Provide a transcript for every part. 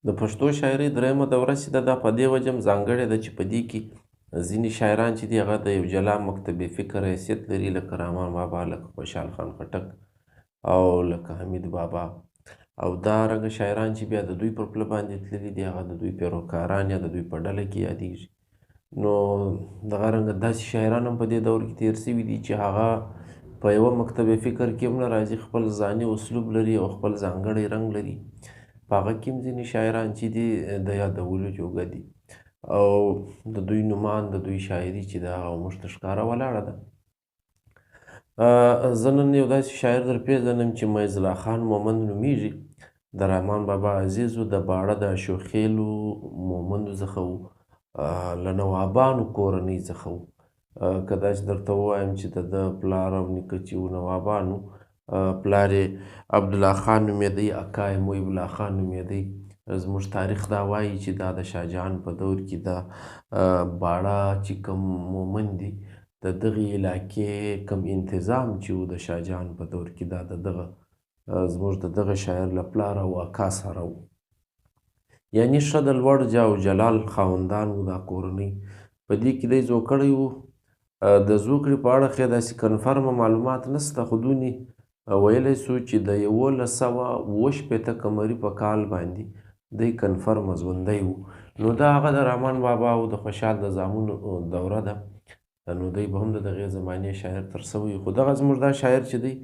د پښتو شاعرۍ دریمه دوره چې ده دا په دې وجه هم ځانګړې ده چې په دې کې ځینې شاعران چې دي هغه د یو جلا مکتبې فکر حیثیت لري، لکه رحمان بابا، لکه خوشحال خان خټک او لکه حمید بابا. او دارنګه شاعران چې بیا د دوی پر پله باندې تللي دي هغه د دوی پیروکاران یا د دوی په ډله کې یادیږي. نو دغه رنګه داسې شاعران هم په دې دور کې تېر سوي دي چې هغه په یوه مکتبې فکر کې هم نه راځي، خپل ځاني اسلوب لري او خپل ځانګړی رنګ لري. په هغه کې هم ځینې شاعران چې دي د یادولو جوګه دي او د دوی نومان د دوی شاعري چې ده هغه موږ ته ښکاره ولاړه ده. زه نن یو داسې شاعر در پېژنم چې معز الله خان مومند نومیږي. د رحمان بابا عزیز و، د باړه د اشوخېلو مومندو څخه و، له نوابانو کورنۍ څخه و. که داسې درته ووایم چې د ده پلار او نیکه چې و نوابانو، پلار یې عبدالله خان نومېدی، اکا یې محب الله خان نومېدی. زموږ تاریخ دا وایي چې دا د شاه جهان په دور کې دا باړه چې کوم مومند دي د دغې علاقې کوم انتظام چې و د شاه جهان په دور کې دا د دغه زموږ د دغه شاعر له پلار او اکا سره و. یعنې ښه د لوړ جاه او جلال خاوندان و دا کورنۍ. په دې کې دی زوکړی و. د زوکړې په اړه خو داسې کنفرمه معلومات نشته، خو دونې ویلی سو چې د 1180 قمري په کال باندې دی کنفرمه ژوندی و. نو دا هغه د رحمان بابا او د خوشحال د زامنو دوره ده. نو دی به هم د دغې زمانې شاعر تر سوی. خو دغه زموږ دا شاعر چې دی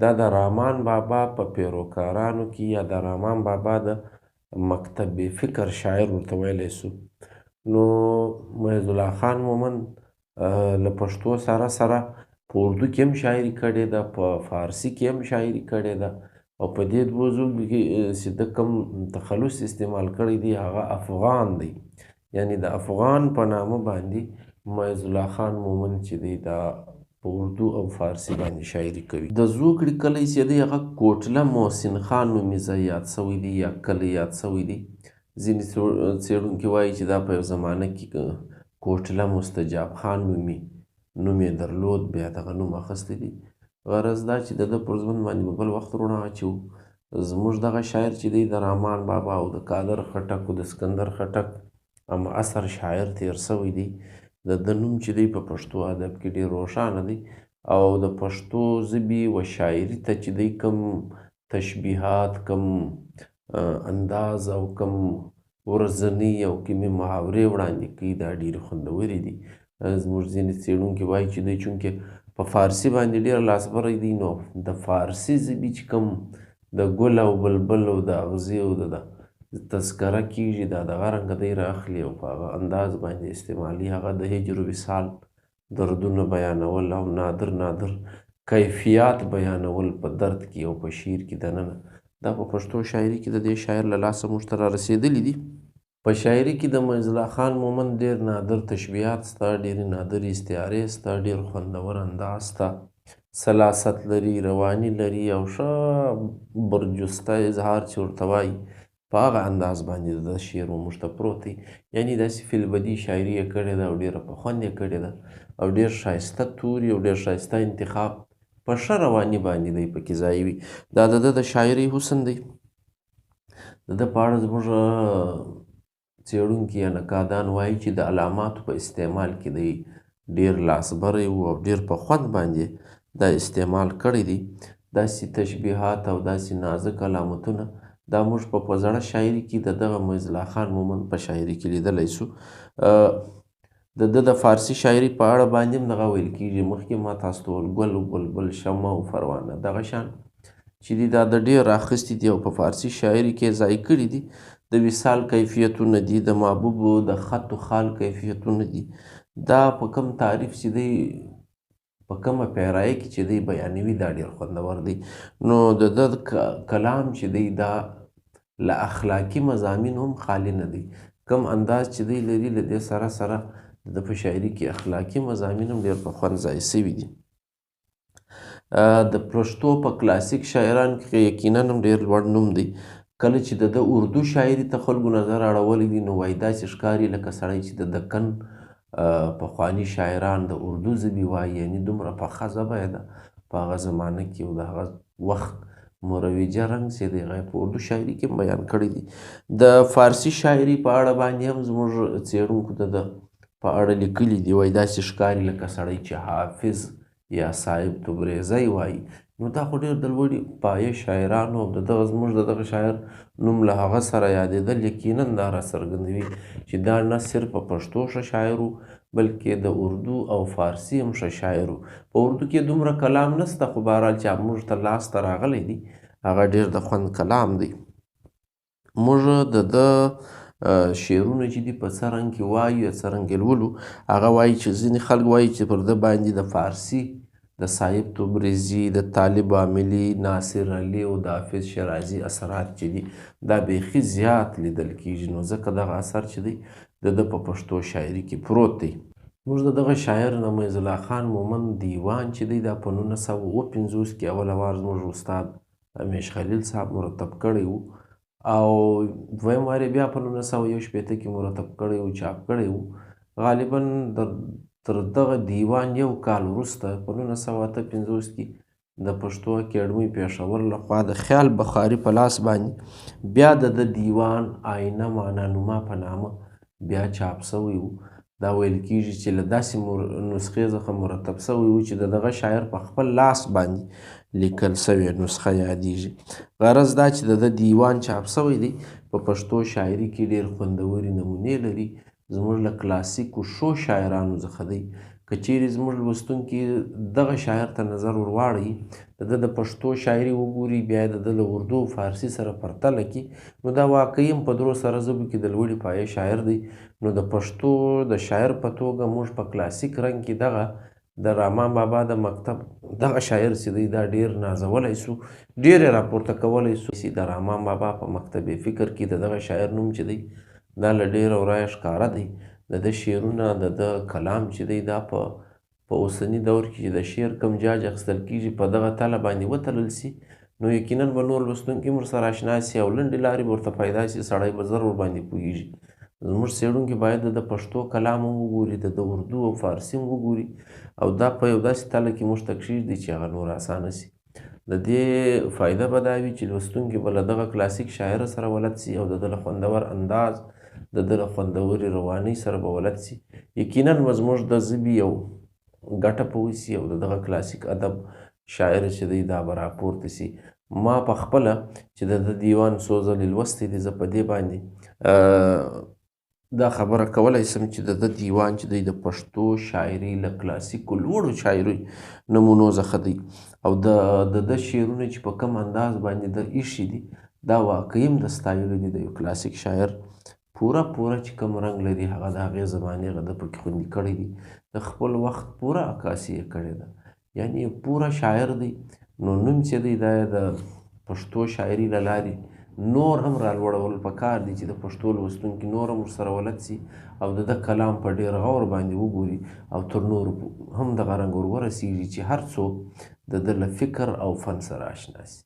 دا د رحمان بابا په پیروکارانو کې یا د رحمان بابا د مکتب فکر شاعر ورته ویلی سو. نو معز الله خان مومند له پښتو سره سره په اردو کې هم شاعري کړې ده، په فارسي کې هم شاعري کړې ده او په دې دوو ژبو کې چې ده کوم تخلص استعمال کړی دی هغه افغان دی. یعنې د افغان په نامه باندې معز الله خان مومند چې دی دا په اردو او فارسي باندې شاعري کوي. د زوکړې کلی چې دی هغه کوټله محسن خان نومیزه یاد سوی دی یا کلی یاد سوی دی. ځینې څېړونکي وایي چې دا په یو زمانه کې کوټله مستجاب خان نوم یې درلود، بیا دغه نوم اخیستی دی. غرض دا چې د ده پر ژوند باندې به بل وخت رڼا اچوو. زموږ دغه شاعر چې دی د رحمان بابا او د قادر خټک او د اسکندر خټک هم عصر شاعر تېر سوی دی. د ده نوم چې دی په پښتو ادب کې ډېر روښانه دی او د پښتو ژبې و شاعري ته چې دی کوم تشبیهات، کوم انداز او کوم ورځنۍ او کومې محاورې وړاندې کوي دا ډېرې خوندورې دي. زموږ ځینې څېړونکي وایي چې دی چونکې په فارسي باندې ډېر لاسبری دی نو د فارسي ژبې چې کوم د ګل او بلبل او د اغزي او د تذکره کېږي دا دغه رنګه دی رااخلي او په هغه انداز باندې استعمالي. هغه د هجر و وصال دردونه بیانول او نادر نادر کیفیات بیانول په درد کې او په شعر کې دننه دا په پښتو شاعري کې د دې شاعر له لاسه موږ ته رارسېدلي دي. په شاعري کې د معز الله خان مومند ډېر نادر تشبیهات سته، ډېرې نادرې استعارې سته، ډېر خوندور انداز سته، سلاست لري، رواني لري او ښه برجسته اظهار چې ورته وایي په هغه انداز باندې د شعر موږ ته پروت دی. یعنې داسې فیلبدي شاعري یې کړې ده او ډېره په خوند یې کړې ده او ډېر ښایسته توري او ډېر ښایسته انتخاب په ښه رواني باندې دی پکې ځای وي. دا د ده د شاعرۍ حسن دی. د ده په اړه زموږ څېړونکي یا نقادان وایي چې د علاماتو په استعمال کې دی ډېر لاسبری و او ډېر په خوند باندې دا استعمال کړی دی. داسې تشبیهات او داسې نازک علامتونه دا موږ په زړه شاعري کې د دغه معز الله خان مومند په شاعري کې لیدلی سو. د ده د فارسي شاعري په اړه باندې هم دغه ویل کېږي، مخکې ما تاسو ته وویل ګل و بلبل شمع و پروانه دغه شان چې دي دا د ډېر راخیستي دي او په فارسي شاعري کې ځای کړي دي. د وصال کیفیتونه دي، د محبوبو د خط و خال کیفیتونه دي. دا په کوم تعریف چې دی په کومه پیرایه کې چې دی بیانوي دا ډېر خوندور دی. نو د ده کلام چې دی دا له اخلاقي مضامین هم خالي نه دی. کوم انداز چې دی لري له دې سره سره د په شاعري کې اخلاقي مضامین هم ډېر په خوند ځای سوي دي. د پښتو په کلاسیک شاعرانو کې یقینا هم ډېر لوړ نوم دی. کله چې د ده اردو شاعري ته خلکو نظر اړولی دی نو وایي داسې ښکاري لکه سړی چې د دکن پخواني شاعران د اردو ژبې وایي، یعنې دومره پخه ژبه یې ده په هغه زمانه کې او د هغه وخت مروجه رنګ چې دی هغه په اردو شاعري کې بیان کړی دي. د فارسي شاعري په اړه باندې هم زموږ څېړونکو د ده په اړه لیکلي دي. وایي داسې ښکاري لکه سړی چې حافظ یا صاحب تبریزی وایي. نو دا خو ډېر د لوړې پایې شاعرانو او د دغه زموږ د دغه شاعر نوم له هغه سره یادېدل یقینا دا راڅرګندوي چې دا نه صرف په پښتو ښه شاعر و بلکې د اردو او فارسي هم ښه شاعر و. په اردو کې دومره کلام نسته خو بهرحال چې موږ ته لاس ته راغلی دی هغه ډېر د خوند کلام دی. موږ د ده شعرونه چې دي په څه رنګ کې وایو یا څه رنګ کې لولو. هغه وایي چې ځینې خلک وایي چې پر ده باندې د فارسي د صاحب تبریزي، د طالب عاملي، ناصر علي او د حافظ شیرازي اثرات چې دي دا بیخي زیات لیدل کیږي. نو ځکه دغه اثر چې دی د ده په پښتو شاعري کې پروت دی. موږ د دغه شاعر نمیز الله خان مومند دیوان چې دی دا په 1950 کې اوله وار زموږ استاد همیش خلیل صاحب مرتب کړی و او دویم وار بیا په 1961 کې مرتب کړی و، چاپ کړی و. غالبا تر دغه دیوان یو کال وروسته په 1958 کې د پښتو اکیډمۍ پېښور لخوا د خیال بخاري په لاس باندې بیا د ده دیوان آینه معنانما په نامه بیا چاپ سوی و. دا ویل کیږي چې له داسې نسخې څخه مرتب سوی و چې د دغه شاعر په خپل لاس باندې لیکل سوې نسخه یادیږي. غرض دا چې د ده دیوان چاپ سوی دی په پښتو شاعري کې ډېر خوندورې نمونې لري. زموږ له کلاسیکو ښو شاعرانو څخه دی. که چیرې زموږ لوستونکي دغه شاعر ته نظر ورواړوي، د ده د پښتو شاعري وګوري، بیا یې د ده له اردو او فارسي سره پرتله کړي، نو دا واقعي هم په درو سره ژبو کې د لوړې پایې شاعر دی. نو د پښتو د شاعر په توګه موږ په کلاسیک رنګ کې دغه د رحمان بابا د مکتب دغه شاعر چې دی دا ډېر نازولی سو، ډېر یې راپورته کولی سو. د رحمان بابا په مکتب فکر کې د دغه شاعر نوم چې دی دا له ډېره ورایه ښکاره دی. د ده شعرونه، د ده کلام چې دی دا په اوسني دور کې چې د شعر کوم جاج اخیستل کېږي په دغه تله باندې وتلل سي، نو یقینا به نور لوستونکي هم ورسره اشنا سي او لنډې لارې به ورته پیدا سي، سړی به زر ورباندې پوهېږي. زموږ څېړونکي باید د پښتو کلام هم وګوري، د اردو او فارسي هم وګوري او دا په یو داسې تله کې موږ ته کښېږدي چې هغه نور اسانه سي. د دې فایده به دا وي چې لوستونکي به له دغه کلاسیک شاعره سره ولد سي او د ده له خوندور انداز، د ده له خوندورې روانۍ سره به ولد سي. یقینا به زموږ د ژبې یو ګټه په وسي او د دغه کلاسیک ادب شاعر چې دی دا به راپورته سي. ما په خپله چې د ده دیوان څو ځلې لوستی دی، زه په دې باندې دا خبره کولی سم چې د ده دیوان چې دی د پښتو شاعري له کلاسیکو لوړو شاعري نمونو څخه دی او د ده شعرونه چې په کوم انداز باندې ده ایښي دي دا واقعي هم د ستایلو دي. د یو کلاسیک شاعر پوره چې کوم رنګ لري هغه د هغې زمانې هغه ده پکې خوندي کړی دي. د خپل وخت پوره عکاسي یې کړې ده، یعنې پوره شاعر دی. نو نوم چې دی دا یې د پښتو شاعري له لارې نور هم رالوړول پکار دي چې د پښتو لوستونکي نور هم ورسره ولد سي او د ده کلام په ډېر غور باندې وګوري او تر نورو هم دغه رنګ ور ورسېږي چې هر څوک د ده له فکر او فن سره اشنا سي.